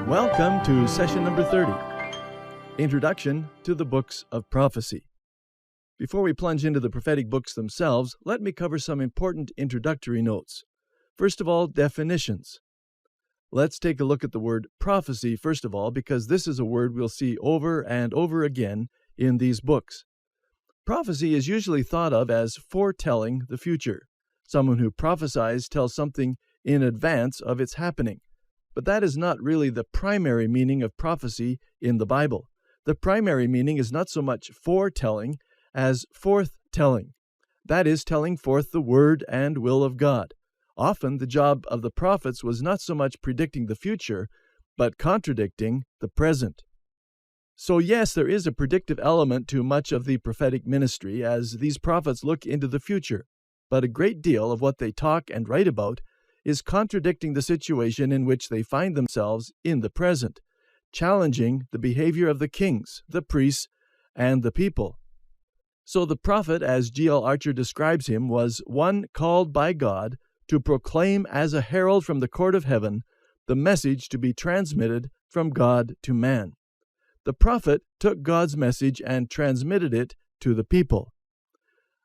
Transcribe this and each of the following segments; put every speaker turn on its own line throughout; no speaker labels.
Welcome to session number 30, Introduction to the Books of Prophecy. Before we plunge into the prophetic books themselves, let me cover some important introductory notes. First of all, definitions. Let's take a look at the word prophecy first of all, because this is a word we'll see over and over again in these books. Prophecy is usually thought of as foretelling the future. Someone who prophesies tells something in advance of its happening. But that is not really the primary meaning of prophecy in the Bible. The primary meaning is not so much foretelling as forthtelling. That is, telling forth the word and will of God. Often the job of the prophets was not so much predicting the future, but contradicting the present. So yes, there is a predictive element to much of the prophetic ministry as these prophets look into the future. But a great deal of what they talk and write about is contradicting the situation in which they find themselves in the present, challenging the behavior of the kings, the priests, and the people. So the prophet, as G.L. Archer describes him, was one called by God to proclaim as a herald from the court of heaven the message to be transmitted from God to man. The prophet took God's message and transmitted it to the people.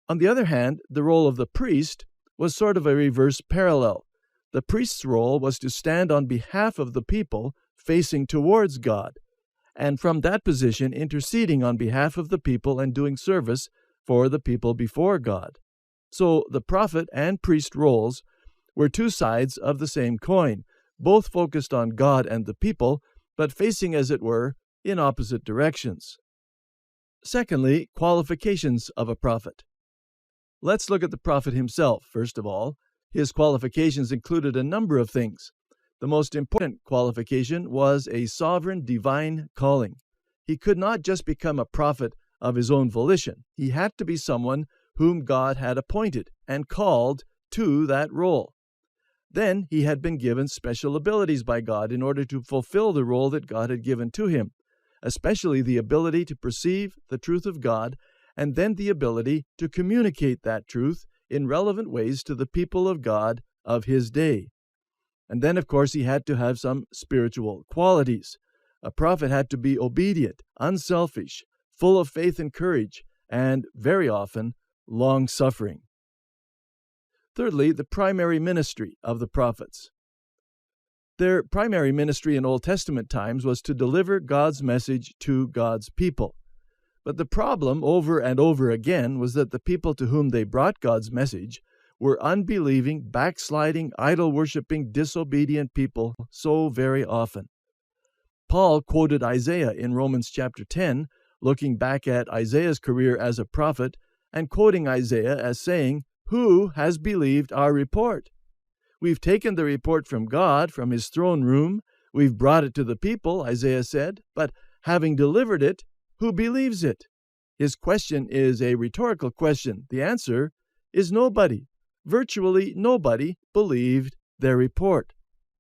On the other hand, the role of the priest was sort of a reverse parallel. The priest's role was to stand on behalf of the people facing towards God, and from that position interceding on behalf of the people and doing service for the people before God. So the prophet and priest roles were two sides of the same coin, both focused on God and the people, but facing, as it were, in opposite directions. Secondly, qualifications of a prophet. Let's look at the prophet himself, first of all. His qualifications included a number of things. The most important qualification was a sovereign divine calling. He could not just become a prophet of his own volition. He had to be someone whom God had appointed and called to that role. Then he had been given special abilities by God in order to fulfill the role that God had given to him, especially the ability to perceive the truth of God and then the ability to communicate that truth in relevant ways to the people of God of his day. And then, of course, he had to have some spiritual qualities. A prophet had to be obedient, unselfish, full of faith and courage, and very often long-suffering. Thirdly, the primary ministry of the prophets. Their primary ministry in Old Testament times was to deliver God's message to God's people. But the problem over and over again was that the people to whom they brought God's message were unbelieving, backsliding, idol-worshiping, disobedient people so very often. Paul quoted Isaiah in Romans chapter 10, looking back at Isaiah's career as a prophet and quoting Isaiah as saying, "Who has believed our report? We've taken the report from God, from his throne room. We've brought it to the people," Isaiah said, "but having delivered it, who believes it?" His question is a rhetorical question. The answer is nobody. Virtually nobody believed their report.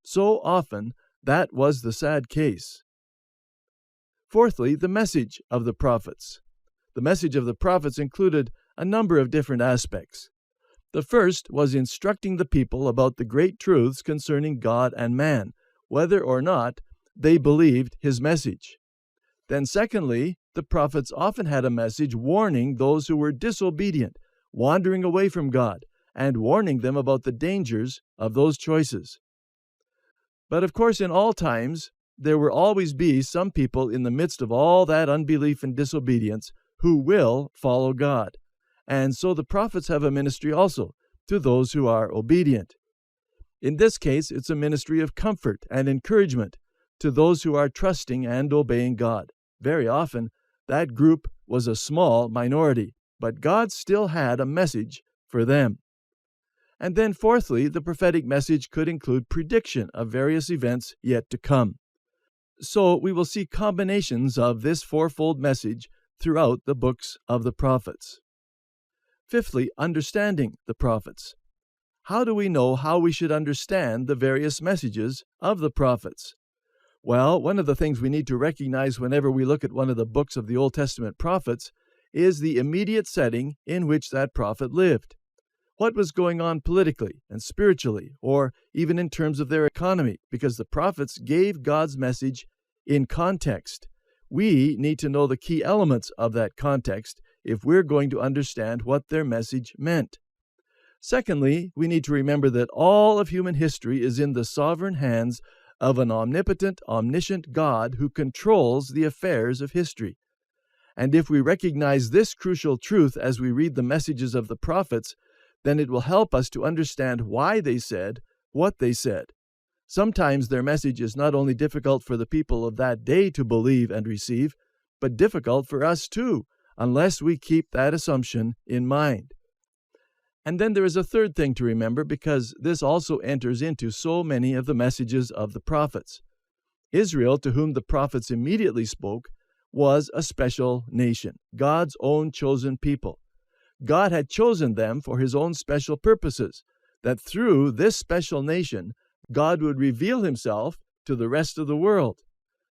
So often, that was the sad case. Fourthly, the message of the prophets. The message of the prophets included a number of different aspects. The first was instructing the people about the great truths concerning God and man, whether or not they believed his message. Then secondly, the prophets often had a message warning those who were disobedient, wandering away from God, and warning them about the dangers of those choices. But of course, in all times, there will always be some people in the midst of all that unbelief and disobedience who will follow God. And so the prophets have a ministry also to those who are obedient. In this case, it's a ministry of comfort and encouragement to those who are trusting and obeying God. Very often, that group was a small minority, but God still had a message for them. And then fourthly, the prophetic message could include prediction of various events yet to come. So we will see combinations of this fourfold message throughout the books of the prophets. Fifthly, understanding the prophets. How do we know how we should understand the various messages of the prophets? Well, one of the things we need to recognize whenever we look at one of the books of the Old Testament prophets is the immediate setting in which that prophet lived. what was going on politically and spiritually, or even in terms of their economy, because the prophets gave God's message in context. We need to know the key elements of that context if we're going to understand what their message meant. Secondly, we need to remember that all of human history is in the sovereign hands of an omnipotent, omniscient God who controls the affairs of history. And if we recognize this crucial truth as we read the messages of the prophets, then it will help us to understand why they said what they said. Sometimes their message is not only difficult for the people of that day to believe and receive, but difficult for us too, unless we keep that assumption in mind. And then there is a third thing to remember, because this also enters into so many of the messages of the prophets. Israel, to whom the prophets immediately spoke, was a special nation, God's own chosen people. God had chosen them for his own special purposes, that through this special nation, God would reveal himself to the rest of the world.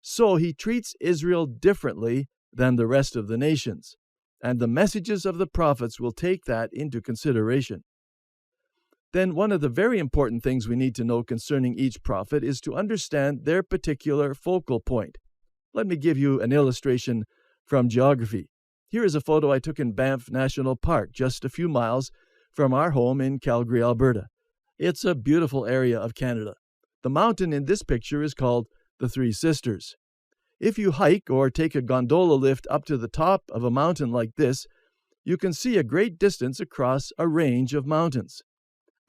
So he treats Israel differently than the rest of the nations, and the messages of the prophets will take that into consideration. Then one of the very important things we need to know concerning each prophet is to understand their particular focal point. Let me give you an illustration from geography. Here is a photo I took in Banff National Park, just a few miles from our home in Calgary, Alberta. It's a beautiful area of Canada. The mountain in this picture is called the Three Sisters. If you hike or take a gondola lift up to the top of a mountain like this, you can see a great distance across a range of mountains.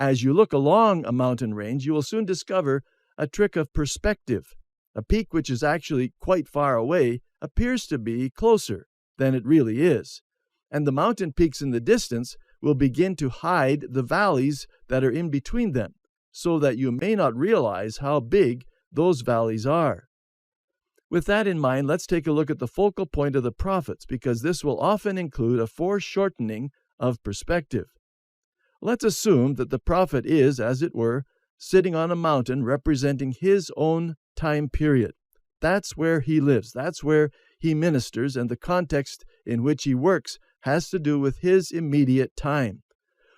As you look along a mountain range, you will soon discover a trick of perspective. A peak which is actually quite far away appears to be closer than it really is, and the mountain peaks in the distance will begin to hide the valleys that are in between them, so that you may not realize how big those valleys are. With that in mind, let's take a look at the focal point of the prophets, because this will often include a foreshortening of perspective. Let's assume that the prophet is, as it were, sitting on a mountain representing his own time period. That's where he lives. That's where he ministers, and the context in which he works has to do with his immediate time.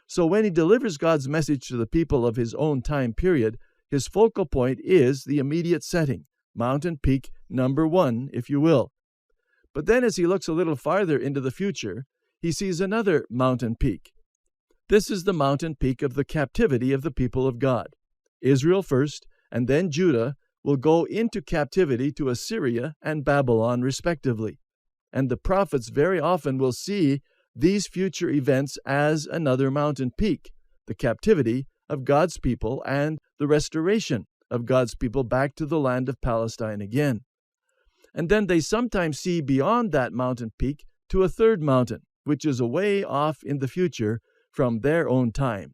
So when he delivers God's message to the people of his own time period, his focal point is the immediate setting, mountain peak number 1, if you will. But then as he looks a little farther into the future, he sees another mountain peak. This is the mountain peak of the captivity of the people of God. Israel first, and then Judah will go into captivity to Assyria and Babylon respectively. And the prophets very often will see these future events as another mountain peak, the captivity of God's people and the restoration of God's people back to the land of Palestine again. And then they sometimes see beyond that mountain peak to a third mountain, which is away off in the future from their own time.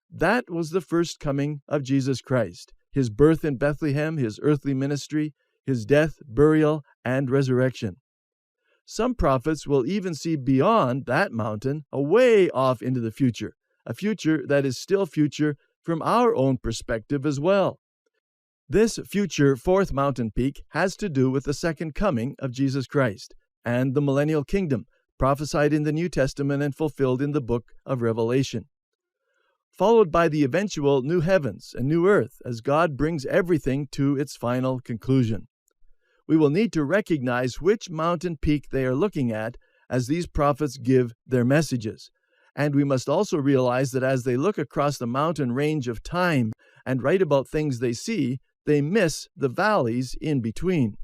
That was the first coming of Jesus Christ, his birth in Bethlehem, his earthly ministry, his death, burial, and resurrection. Some prophets will even see beyond that mountain, away off into the future, a future that is still future from our own perspective as well. This future fourth mountain peak has to do with the second coming of Jesus Christ and the millennial kingdom, prophesied in the New Testament and fulfilled in the book of Revelation, followed by the eventual new heavens and new earth as God brings everything to its final conclusion. We will need to recognize which mountain peak they are looking at as these prophets give their messages. And we must also realize that as they look across the mountain range of time and write about things they see, they miss the valleys in between.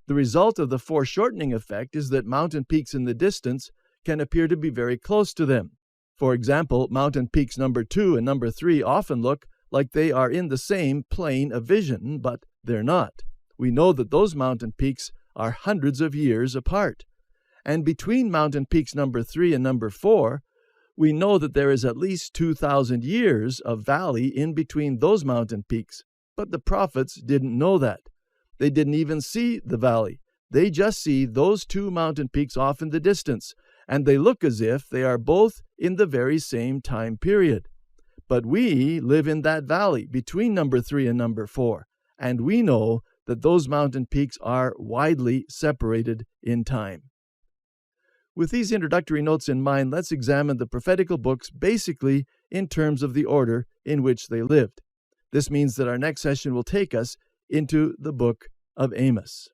The result of the foreshortening effect is that mountain peaks in the distance can appear to be very close to them. For example, mountain peaks number 2 and number 3 often look like they are in the same plane of vision, but they're not. We know that those mountain peaks are hundreds of years apart. And between mountain peaks number 3 and number 4, we know that there is at least 2,000 years of valley in between those mountain peaks. But the prophets didn't know that. They didn't even see the valley. They just see those two mountain peaks off in the distance, and they look as if they are both in the very same time period. But we live in that valley between number 3 and number 4, and we know that those mountain peaks are widely separated in time. With these introductory notes in mind, let's examine the prophetical books basically in terms of the order in which they lived. This means that our next session will take us into the book of Amos.